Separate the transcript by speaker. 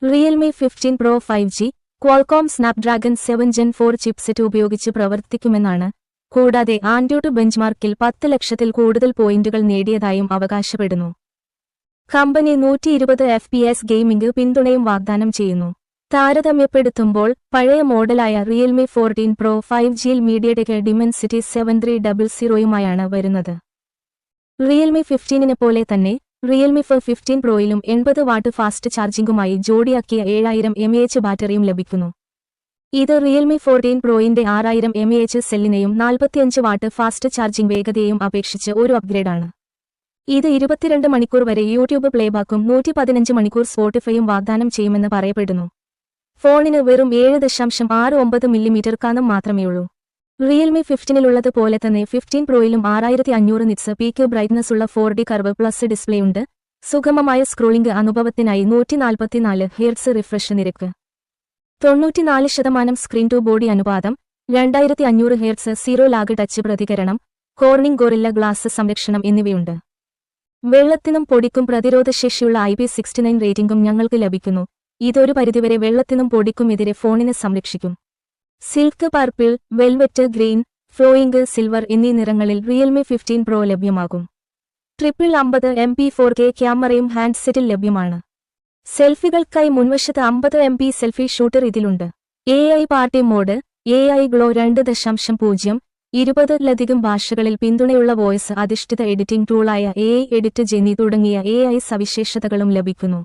Speaker 1: Realme 15 pro 5G Qualcomm Snapdragon 7 Gen 4 chipset ഉപയോഗിച്ച് പ്രവർത്തിക്കുമെന്നാണ്. കൂടാതെ Android ബെഞ്ച്മാർക്കിൽ 10 ലക്ഷത്തിൽ കൂടുതൽ പോയിന്റുകൾ നേടിയതായും അവകാശപ്പെടുന്നു. കമ്പനി 120 FPS ഗെയിമിംഗ് പിന്തുണയും വാഗ്ദാനം ചെയ്യുന്നു. താരതമ്യപ്പെടുത്തുമ്പോൾ പഴയ മോഡലായ റിയൽമി 14 പ്രോ 5Gയിൽ മീഡിയടെക് ഡിമെൻസിറ്റി 7300യുമായാണ് വരുന്നത്. റിയൽമി 15നെ പോലെ തന്നെ റിയൽമി 15 പ്രോയിലും 80 വാട്ട് ഫാസ്റ്റ് ചാർജിംഗുമായി ജോഡിയാക്കിയ 7000 mAh ബാറ്ററിയും ലഭിക്കുന്നു. ഇത് റിയൽമി 14 പ്രോയിന്റെ 6000 mAh സെല്ലിനെയും 45 വാട്ട് ഫാസ്റ്റ് ചാർജിംഗ് വേഗതയെയും അപേക്ഷിച്ച് ഒരു അപ്ഗ്രേഡാണ്. ഇത് 22 മണിക്കൂർ വരെ യൂട്യൂബ് പ്ലേബാക്കും 115 മണിക്കൂർ സ്പോട്ടിഫൈയും വാഗ്ദാനം ചെയ്യുമെന്ന് പറയപ്പെടുന്നു. ഫോണിന് വെറും 7.69 മില്ലിമീറ്റർ കനം മാത്രമേയുള്ളൂ. റിയൽമി 15ലുള്ളത് പോലെ തന്നെ 15 പ്രോയിലും 6500 നിറ്റ്സ് പീക്ക് ബ്രൈറ്റ്നസ്സുള്ള 4D കർവ് പ്ലസ് ഡിസ്പ്ലേയുണ്ട്. സുഗമമായ സ്ക്രോളിംഗ് അനുഭവത്തിനായി 144 Hz റിഫ്രഷ് നിരക്ക്, 94% സ്ക്രീൻ ടു ബോഡി അനുപാതം, 2500 Hz സീറോ ലാഗ് ടച്ച് പ്രതികരണം, കോർണിംഗ് ഗോറില്ല ഗ്ലാസ് സംരക്ഷണം എന്നിവയുണ്ട്. വെള്ളത്തിനും പൊടിക്കും പ്രതിരോധശേഷിയുള്ള IP69 റേറ്റിംഗും ഞങ്ങൾക്ക് ലഭിക്കുന്നു. ഇതൊരു പരിധിവരെ വെള്ളത്തിനും പൊടിക്കുമെതിരെ ഫോണിനെ സംരക്ഷിക്കും. Silk purple, velvet green, flowing silver എന്നീ നിറങ്ങളിൽ റിയൽമി 15 പ്രോ ലഭ്യമാകും. 50 MP 4K ക്യാമറയും ഹാൻഡ്സെറ്റിൽ ലഭ്യമാണ്. സെൽഫികൾക്കായി മുൻവശത്ത് 50 MP സെൽഫി ഷൂട്ടർ ഇതിലുണ്ട്. AI party mode, AI glow 2.0, 20ലധികം ഭാഷകളിൽ പിന്തുണയുള്ള വോയിസ് അധിഷ്ഠിത എഡിറ്റിംഗ് ടൂളായ AI എഡിറ്റ് ജെനി തുടങ്ങിയ AI സവിശേഷതകളും ലഭിക്കുന്നു.